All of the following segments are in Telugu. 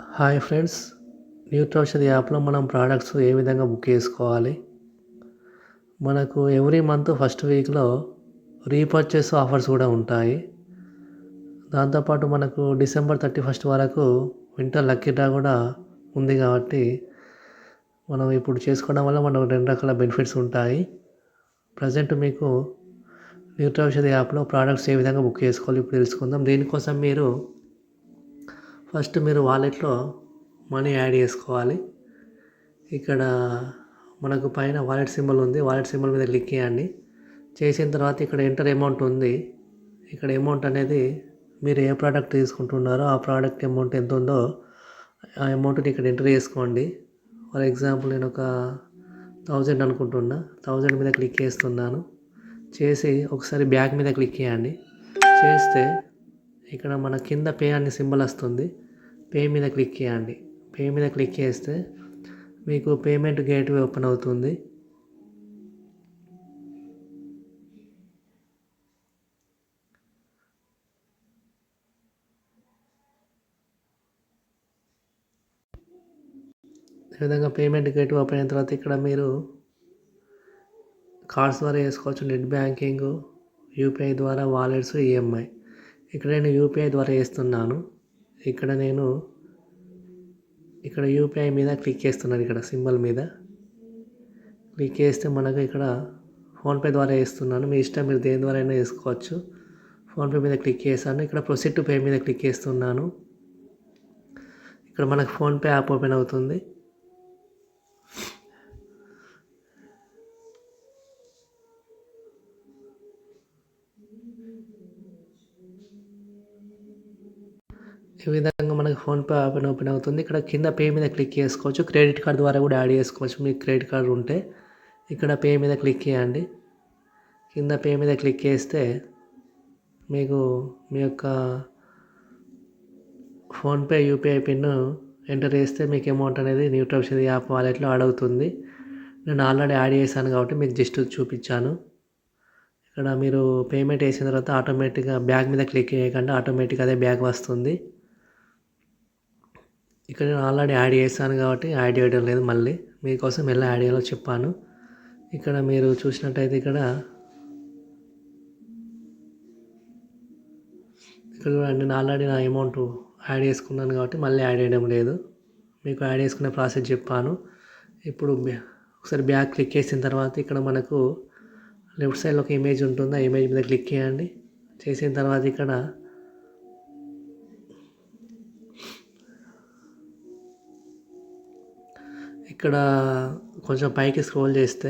హాయ్ ఫ్రెండ్స్, న్యూట్రిషన్ యాప్లో మనం ప్రోడక్ట్స్ ఏ విధంగా బుక్ చేసుకోవాలి. మనకు ఎవ్రీ మంత్ ఫస్ట్ వీక్లో రీపర్చేస్ ఆఫర్స్ కూడా ఉంటాయి. దాంతోపాటు మనకు డిసెంబర్ 31 వరకు వింటర్ లక్కీ డ్రా కూడా ఉంది కాబట్టి మనం ఇప్పుడు చేసుకోవడం వల్ల మనకు 2 రకాల బెనిఫిట్స్ ఉంటాయి. ప్రజెంట్ మీకు న్యూట్రిషన్ యాప్లో ప్రోడక్ట్స్ ఏ విధంగా బుక్ చేసుకోవాలి ఇప్పుడు తెలుసుకుందాం. దీనికోసం ఫస్ట్ మీరు వాలెట్లో మనీ యాడ్ చేసుకోవాలి. ఇక్కడ మనకు పైన వాలెట్ సింబల్ ఉంది. వాలెట్ సింబల్ మీద క్లిక్ చేయండి. చేసిన తర్వాత ఇక్కడ ఎంటర్ అమౌంట్ ఉంది. ఇక్కడ అమౌంట్ అనేది మీరు ఏ ప్రోడక్ట్ తీసుకుంటున్నారో ఆ ప్రోడక్ట్ అమౌంట్ ఎంత ఉందో ఆ అమౌంట్ని ఇక్కడ ఎంటర్ చేసుకోండి. ఫర్ ఎగ్జాంపుల్ నేను ఒక 1000 అనుకుంటున్నా. 1000 మీద క్లిక్ చేస్తున్నాను. చేసి ఒకసారి బ్యాక్ మీద క్లిక్ చేయండి. చేస్తే ఇక్కడ మన కింద పే అనే సింబల్ వస్తుంది. పే మీద క్లిక్ చేయండి. పే మీద క్లిక్ చేస్తే మీకు పేమెంట్ గేట్వే ఓపెన్ అవుతుంది. ఈ విధంగా పేమెంట్ గేట్వే ఓపెన్ అయిన తర్వాత ఇక్కడ మీరు కార్డ్స్ ద్వారా వేసుకోవచ్చు. నెట్ బ్యాంకింగ్, యూపీఐ ద్వారా, వాలెట్స్, ఈఎంఐ. ఇక్కడ నేను యూపీఐ ద్వారా వేస్తున్నాను. ఇక్కడ యూపీఐ మీద క్లిక్ చేస్తున్నాను. ఇక్కడ సింబల్ మీద క్లిక్ చేస్తే మనకు ఇక్కడ ఫోన్పే ద్వారా వేస్తున్నాను. మీ ఇష్టం, మీరు దేని ద్వారా అయినా వేసుకోవచ్చు. ఫోన్పే మీద క్లిక్ చేశాను. ఇక్కడ ప్రొసీడ్ టు పే మీద క్లిక్ చేస్తున్నాను. ఇక్కడ మనకు ఫోన్పే యాప్ ఓపెన్ అవుతుంది. ఈ విధంగా మనకు ఫోన్పే ఓపెన్ అవుతుంది. ఇక్కడ కింద పే మీద క్లిక్ చేసుకోవచ్చు. క్రెడిట్ కార్డ్ ద్వారా కూడా యాడ్ చేసుకోవచ్చు. మీకు క్రెడిట్ కార్డ్ ఉంటే ఇక్కడ పే మీద క్లిక్ చేయండి. కింద పే మీద క్లిక్ చేస్తే మీకు మీ యొక్క ఫోన్పే, యూపీఐ పిన్ ఎంటర్ చేస్తే మీకు అమౌంట్ అనేది న్యూట్రిషన్ యాప్ వాలెట్లో యాడ్ అవుతుంది. నేను ఆల్రెడీ యాడ్ చేశాను కాబట్టి మీకు జస్ట్ చూపించాను. ఇక్కడ మీరు పేమెంట్ వేసిన తర్వాత ఆటోమేటిక్గా బ్యాక్ మీద క్లిక్ చేయకుండా ఆటోమేటిక్గా అదే బ్యాక్ వస్తుంది. ఇక్కడ నేను ఆల్రెడీ యాడ్ చేశాను కాబట్టి యాడ్ చేయడం లేదు. మళ్ళీ మీకోసం ఎలా యాడ్ చేయాలో చెప్పాను. ఇక్కడ మీరు చూసినట్టయితే ఇక్కడ నేను ఆల్రెడీ నా అమౌంట్ యాడ్ చేసుకున్నాను కాబట్టి మళ్ళీ యాడ్ చేయడం లేదు. మీకు యాడ్ చేసుకునే ప్రాసెస్ చెప్పాను. ఇప్పుడు ఒకసారి బ్యాక్ క్లిక్ చేసిన తర్వాత ఇక్కడ మనకు లెఫ్ట్ సైడ్లో ఒక ఇమేజ్ ఉంటుంది. ఆ ఇమేజ్ మీద క్లిక్ చేయండి. చేసిన తర్వాత ఇక్కడ కొంచెం పైకి స్క్రోల్ చేస్తే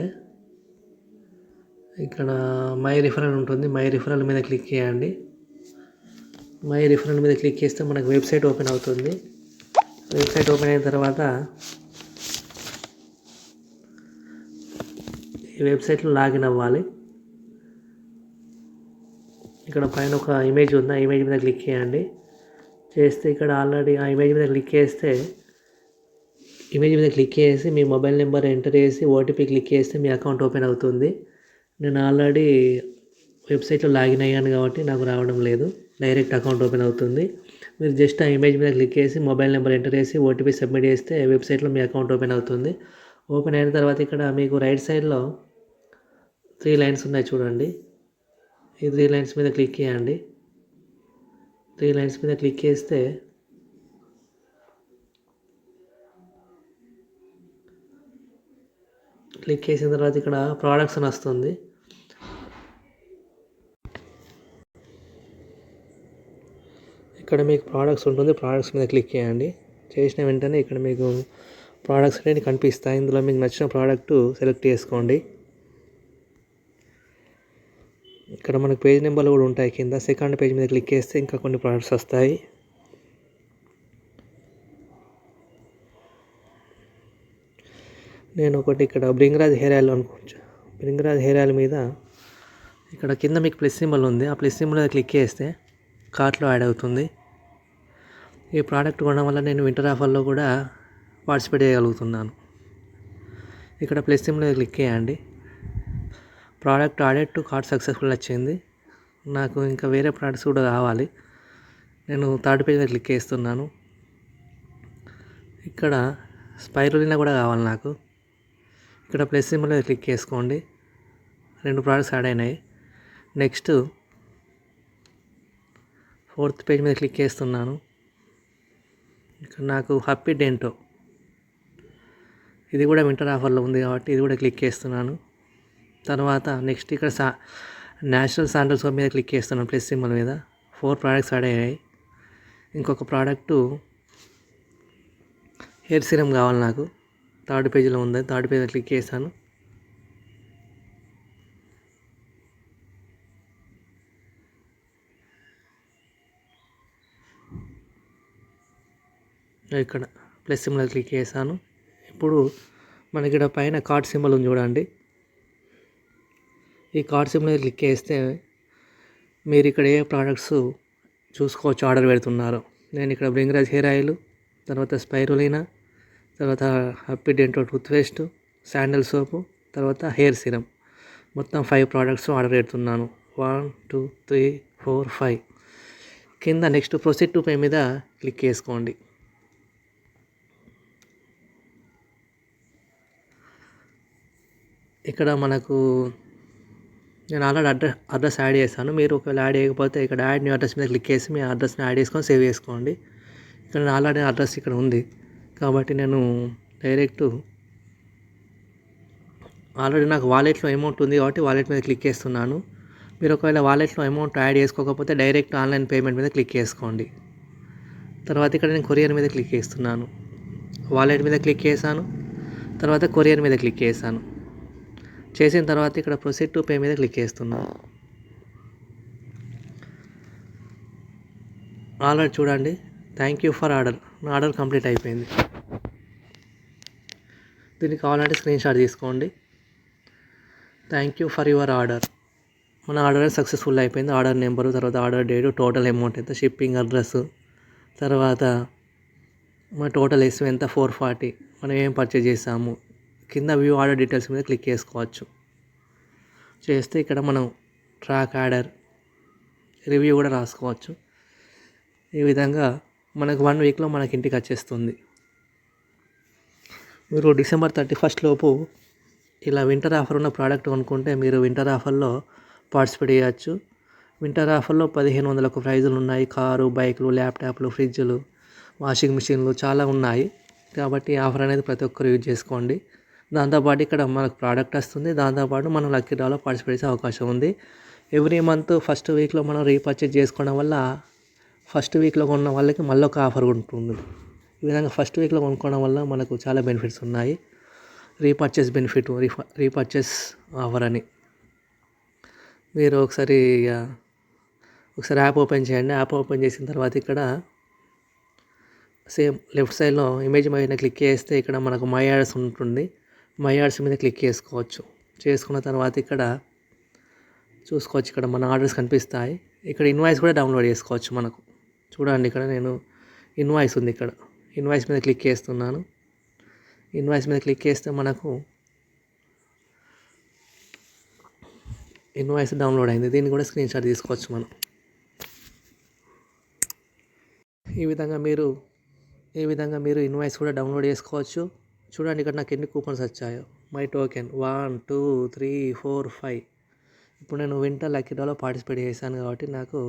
ఇక్కడ మై రిఫరల్ ఉంటుంది. మై రిఫరల్ మీద క్లిక్ చేయండి. మై రిఫరల్ మీద క్లిక్ చేస్తే మనకు వెబ్సైట్ ఓపెన్ అవుతుంది. వెబ్సైట్ ఓపెన్ అయిన తర్వాత ఈ వెబ్సైట్లో లాగిన్ అవ్వాలి. ఇక్కడ పైన ఒక ఇమేజ్ ఉంది. ఆ ఇమేజ్ మీద క్లిక్ చేయండి. చేస్తే ఇక్కడ ఆల్రెడీ ఆ ఇమేజ్ మీద క్లిక్ చేస్తే ఇమేజ్ మీద క్లిక్ చేసి మీ మొబైల్ నెంబర్ ఎంటర్ చేసి ఓటీపీ క్లిక్ చేస్తే మీ అకౌంట్ ఓపెన్ అవుతుంది. నేను ఆల్రెడీ వెబ్సైట్లో లాగిన్ అయ్యాను కాబట్టి నాకు రావడం లేదు. డైరెక్ట్ అకౌంట్ ఓపెన్ అవుతుంది. మీరు జస్ట్ ఆ ఇమేజ్ మీద క్లిక్ చేసి మొబైల్ నెంబర్ ఎంటర్ చేసి ఓటీపీ సబ్మిట్ చేస్తే వెబ్సైట్లో మీ అకౌంట్ ఓపెన్ అవుతుంది. ఓపెన్ అయిన తర్వాత ఇక్కడ మీకు రైట్ సైడ్లో 3 లైన్స్ ఉన్నాయి చూడండి. ఈ 3 లైన్స్ మీద క్లిక్ చేయండి. 3 లైన్స్ మీద క్లిక్ చేస్తే క్లిక్ చేసిన తర్వాత ఇక్కడ ప్రోడక్ట్స్ అని వస్తుంది. ఇక్కడ మీకు ప్రోడక్ట్స్ ఉంటుంది. ప్రోడక్ట్స్ మీద క్లిక్ చేయండి. చేసిన వెంటనే ఇక్కడ మీకు ప్రోడక్ట్స్ అనేవి కనిపిస్తాయి. ఇందులో మీకు నచ్చిన ప్రోడక్ట్ సెలెక్ట్ చేసుకోండి. ఇక్కడ మనకు పేజ్ నెంబర్లు కూడా ఉంటాయి కింద. సెకండ్ పేజ్ మీద క్లిక్ చేస్తే ఇంకా కొన్ని ప్రోడక్ట్స్ వస్తాయి. నేను ఒకటి ఇక్కడ బ్రింగ్రాజ్ హెయిర్ ఆయిల్ అనుకోవచ్చు. బ్రింగ్రాజ్ హెయిర్ ఆయిల్ మీద ఇక్కడ కింద మీకు ప్లస్ సింబల్ ఉంది. ఆ ప్లస్ సింబల్ మీద క్లిక్ చేస్తే కార్ట్లో యాడ్ అవుతుంది. ఈ ప్రోడక్ట్ కొనడం వల్ల నేను వింటర్ ఆఫర్లో కూడా పార్టిసిపేట్ చేయగలుగుతున్నాను. ఇక్కడ ప్లస్ సింబల్ మీద క్లిక్ చేయండి. Product added to cart successful వచ్చింది. నాకు ఇంకా వేరే ప్రోడక్ట్స్ కూడా కావాలి. నేను థర్డ్ పేజ్ మీద క్లిక్ చేస్తున్నాను. ఇక్కడ స్పైరులినా కూడా కావాలి నాకు. ఇక్కడ ప్లస్ సింబల్ మీద క్లిక్ చేసుకోండి. 2 ప్రోడక్ట్స్ యాడ్ అయినాయి. నెక్స్ట్ 4th పేజ్ మీద క్లిక్ చేస్తున్నాను. ఇక్కడ నాకు హ్యాపీ డెంటో ఇది కూడా వింటర్ ఆఫర్లో ఉంది కాబట్టి ఇది కూడా క్లిక్ చేస్తున్నాను. తర్వాత నెక్స్ట్ ఇక్కడ నేచురల్ శాండల్ సోప్ మీద క్లిక్ చేస్తున్నాను ప్లస్ సింబల్ మీద. 4 ప్రోడక్ట్స్ యాడ్ అయ్యాయి. ఇంకొక ప్రోడక్టు హెయిర్ సీరం కావాలి నాకు. 3rd పేజీలో ఉంది. 3rd పేజ్ క్లిక్ చేశాను. ఇక్కడ ప్లస్ సింబల్ క్లిక్ చేశాను. ఇప్పుడు మనకి ఇక్కడ పైన కార్డ్ సింబల్ ఉంది చూడండి. ఈ కార్డ్ సింబల్ క్లిక్ చేస్తే మీరు ఇక్కడ ఏ ప్రోడక్ట్స్ చూసుకోవచ్చు ఆర్డర్ పెడుతున్నారు. నేను ఇక్కడ బ్రింగ్రాజ్ హెయిర్ ఆయిల్, తర్వాత స్పైరులినా, తర్వాత హ్యాపీ డెంటో టూత్పేస్ట్, శాండల్ సోపు, తర్వాత హెయిర్ సీరం, మొత్తం 5 ప్రోడక్ట్స్ ఆర్డర్ పెడుతున్నాను. 1 2 3 4 5. కింద నెక్స్ట్ ప్రొసీడ్ టు పే మీద క్లిక్ చేసుకోండి. ఇక్కడ మనకు నేను ఆల్రెడీ అడ్రస్ యాడ్ చేశాను. మీరు ఒకవేళ యాడ్ చేయకపోతే ఇక్కడ యాడ్ న్యూ అడ్రస్ మీద క్లిక్ చేసి మీ అడ్రస్ని యాడ్ చేసుకొని సేవ్ చేసుకోండి. ఇక్కడ ఆల్రెడీ అడ్రస్ ఇక్కడ ఉంది కాబట్టి నేను డైరెక్ట్ ఆల్రెడీ నాకు వాలెట్లో అమౌంట్ ఉంది కాబట్టి వాలెట్ మీద క్లిక్ చేస్తున్నాను. మీరు ఒకవేళ వాలెట్లో అమౌంట్ యాడ్ చేసుకోకపోతే డైరెక్ట్ ఆన్లైన్ పేమెంట్ మీద క్లిక్ చేసుకోండి. తర్వాత ఇక్కడ నేను కొరియర్ మీద క్లిక్ చేస్తున్నాను. వాలెట్ మీద క్లిక్ చేశాను. తర్వాత కొరియర్ మీద క్లిక్ చేశాను. చేసిన తర్వాత ఇక్కడ ప్రొసీడ్ టు పే మీద క్లిక్ చేస్తున్నాను. ఆల్రెడీ చూడండి, థ్యాంక్ యూ ఫర్ ఆర్డర్. నా ఆర్డర్ కంప్లీట్ అయిపోయింది. దీనికి కావాలంటే స్క్రీన్ షాట్ తీసుకోండి. Thank you for your order. మన ఆర్డర్ సక్సెస్ఫుల్ అయిపోయింది. ఆర్డర్ నెంబరు, తర్వాత ఆర్డర్ డేటు, టోటల్ అమౌంట్ ఎంత, షిప్పింగ్ అడ్రస్, తర్వాత మన టోటల్ ఎస్ ఎంత 440, మనం ఏం పర్చేజ్ చేసాము. కింద వ్యూ ఆర్డర్ డీటెయిల్స్ మీద క్లిక్ చేసుకోవచ్చు. చేస్తే ఇక్కడ మనం ట్రాక్ ఆర్డర్, రివ్యూ కూడా రాసుకోవచ్చు. ఈ విధంగా మనకు 1 వీక్లో మనకి ఇంటికి వచ్చేస్తుంది. మీరు డిసెంబర్ 31 లోపు ఇలా వింటర్ ఆఫర్ ఉన్న ప్రోడక్ట్ కొనుక్కుంటే మీరు వింటర్ ఆఫర్లో పార్టిసిపేట్ చేయవచ్చు. వింటర్ ఆఫర్లో 1500 ప్రైజులు ఉన్నాయి. కారు, బైకులు, ల్యాప్టాప్లు, ఫ్రిడ్జ్లు, వాషింగ్ మిషన్లు చాలా ఉన్నాయి. కాబట్టి ఆఫర్ అనేది ప్రతి ఒక్కరు యూజ్ చేసుకోండి. దాంతోపాటు ఇక్కడ మనకు ప్రోడక్ట్ వస్తుంది. దాంతోపాటు మనం లక్కీ డ్రాలో పార్టిసిపేట్ చేసే అవకాశం ఉంది. ఎవ్రీ మంత్ ఫస్ట్ వీక్లో మనం రీపర్చేజ్ చేసుకోవడం వల్ల ఫస్ట్ వీక్లో కొన్న వాళ్ళకి మళ్ళీ ఒక ఆఫర్ ఉంటుంది. ఈ విధంగా ఫస్ట్ వీక్లో కొనుక్కోవడం వల్ల మనకు చాలా బెనిఫిట్స్ ఉన్నాయి. రీపర్చేజ్ బెనిఫిట్, రీపర్చేజ్ ఆఫర్ అని. మీరు ఒకసారి యాప్ ఓపెన్ చేయండి. యాప్ ఓపెన్ చేసిన తర్వాత ఇక్కడ సేమ్ లెఫ్ట్ సైడ్లో ఇమేజ్ మీద క్లిక్ చేస్తే ఇక్కడ మనకు మై యాడ్స్ ఉంటుంది. మై యాడ్స్ మీద క్లిక్ చేసుకోవచ్చు. చేసుకున్న తర్వాత ఇక్కడ చూసుకోవచ్చు, ఇక్కడ మన ఆర్డర్స్ కనిపిస్తాయి. ఇక్కడ ఇన్వాయిస్ కూడా డౌన్లోడ్ చేసుకోవచ్చు. మనకు చూడండి, ఇక్కడ నేను ఇన్వాయిస్ ఉంది. ఇక్కడ ఇన్వాయిస్ మీద క్లిక్ చేస్తున్నాను. ఇన్వాయిస్ మీద క్లిక్ చేస్తే మనకు ఇన్వాయిస్ డౌన్లోడ్ అయింది. దీన్ని కూడా స్క్రీన్ షాట్ తీసుకోవచ్చు మనం. ఈ విధంగా మీరు ఇన్వాయిస్ కూడా డౌన్లోడ్ చేసుకోవచ్చు. చూడండి, ఇక్కడ నాకు ఎన్ని కూపన్స్ వచ్చాయో. My token 1 2 3 4 5. ఇప్పుడు నేను వింటర్ లక్కీ డ్రాలో పార్టిసిపేట్ చేశాను కాబట్టి నాకు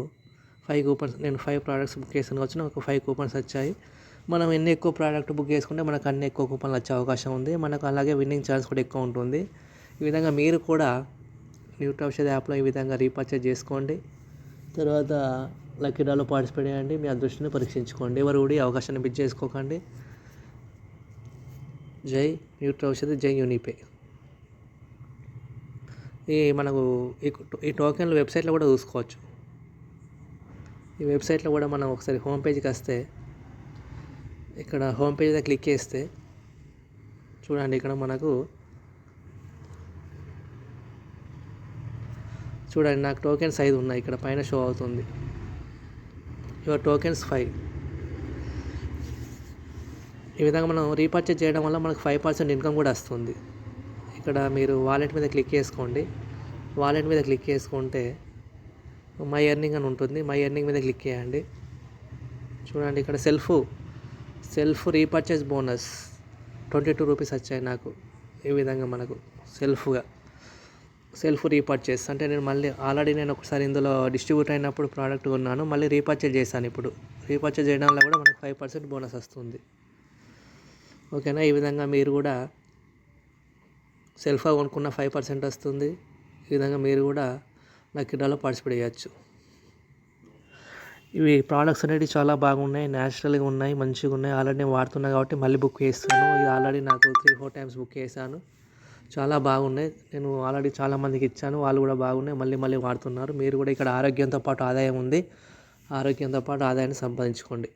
5 కూపన్స్, నేను 5 ప్రోడక్ట్స్ బుక్ చేసాను కాబట్టి నాకు 5 కూపన్స్ వచ్చాయి. మనం ఎన్ని ఎక్కువ ప్రోడక్ట్ బుక్ చేసుకుంటే మనకు అన్ని ఎక్కువ కూపన్లు వచ్చే అవకాశం ఉంది. మనకు అలాగే విన్నింగ్ ఛాన్స్ కూడా ఎక్కువ ఉంటుంది. ఈ విధంగా మీరు కూడా న్యూట్రీ ఔషధ యాప్లో ఈ విధంగా రీపర్చేజ్ చేసుకోండి. తర్వాత లక్కీ డ్రాలో పార్టిసిపేట్ చేయండి. మీ అదృష్టాన్ని పరీక్షించుకోండి. ఎవరు కూడా ఈ అవకాశాన్ని మిస్ చేసుకోకండి. జై న్యూట్రీ ఔషధ, జై యూనిపే. మనకు ఈ టోకెన్లు వెబ్సైట్లో కూడా చూసుకోవచ్చు. ఈ వెబ్సైట్లో కూడా మనం ఒకసారి హోమ్ పేజ్కి వస్తే ఇక్కడ హోమ్ పేజ్ మీద క్లిక్ చేస్తే చూడండి, ఇక్కడ మనకు చూడండి నాకు టోకెన్స్ 5 ఉన్నాయి. ఇక్కడ పైన షో అవుతుంది యువర్ టోకెన్స్ 5. ఈ విధంగా మనం రీపర్చేజ్ చేయడం వల్ల మనకు 5% ఇన్కమ్ కూడా వస్తుంది. ఇక్కడ మీరు వాలెట్ మీద క్లిక్ చేసుకోండి. వాలెట్ మీద క్లిక్ చేసుకుంటే మై ఎర్నింగ్ అని ఉంటుంది. మై ఎర్నింగ్ మీద క్లిక్ చేయండి. చూడండి, ఇక్కడ సెల్ఫ్ రీపర్చేస్ బోనస్ 22 రూపీస్ వచ్చాయి నాకు. ఈ విధంగా మనకు సెల్ఫ్ రీపర్చేస్ అంటే ఆల్రెడీ నేను ఒకసారి ఇందులో డిస్ట్రిబ్యూట్ అయినప్పుడు ప్రోడక్ట్ కొన్నాను, మళ్ళీ రీపర్చేస్ చేశాను. ఇప్పుడు రీపర్చేస్ చేయడం వల్ల కూడా మనకు 5% బోనస్ వస్తుంది. ఓకేనా. ఈ విధంగా మీరు కూడా సెల్ఫ్గా కొనుక్కున్న 5% వస్తుంది. ఈ విధంగా మీరు కూడా లక్కీ డ్రాలో పార్టిసిపేట్ చేయొచ్చు. ఇవి ప్రోడక్ట్స్ అనేవి చాలా బాగున్నాయి, న్యాచురల్గా ఉన్నాయి, మంచిగా ఉన్నాయి. ఆల్రెడీ నేను వాడుతున్నా కాబట్టి మళ్ళీ బుక్ చేస్తాను. ఇది ఆల్రెడీ నాకు 3-4 టైమ్స్ బుక్ చేశాను. చాలా బాగున్నాయి. నేను ఆల్రెడీ చాలామందికి ఇచ్చాను, వాళ్ళు కూడా బాగున్నాయి, మళ్ళీ వాడుతున్నారు. మీరు కూడా ఇక్కడ ఆరోగ్యంతో పాటు ఆదాయం ఉంది, ఆరోగ్యంతో పాటు ఆదాయాన్ని సంపాదించుకోండి.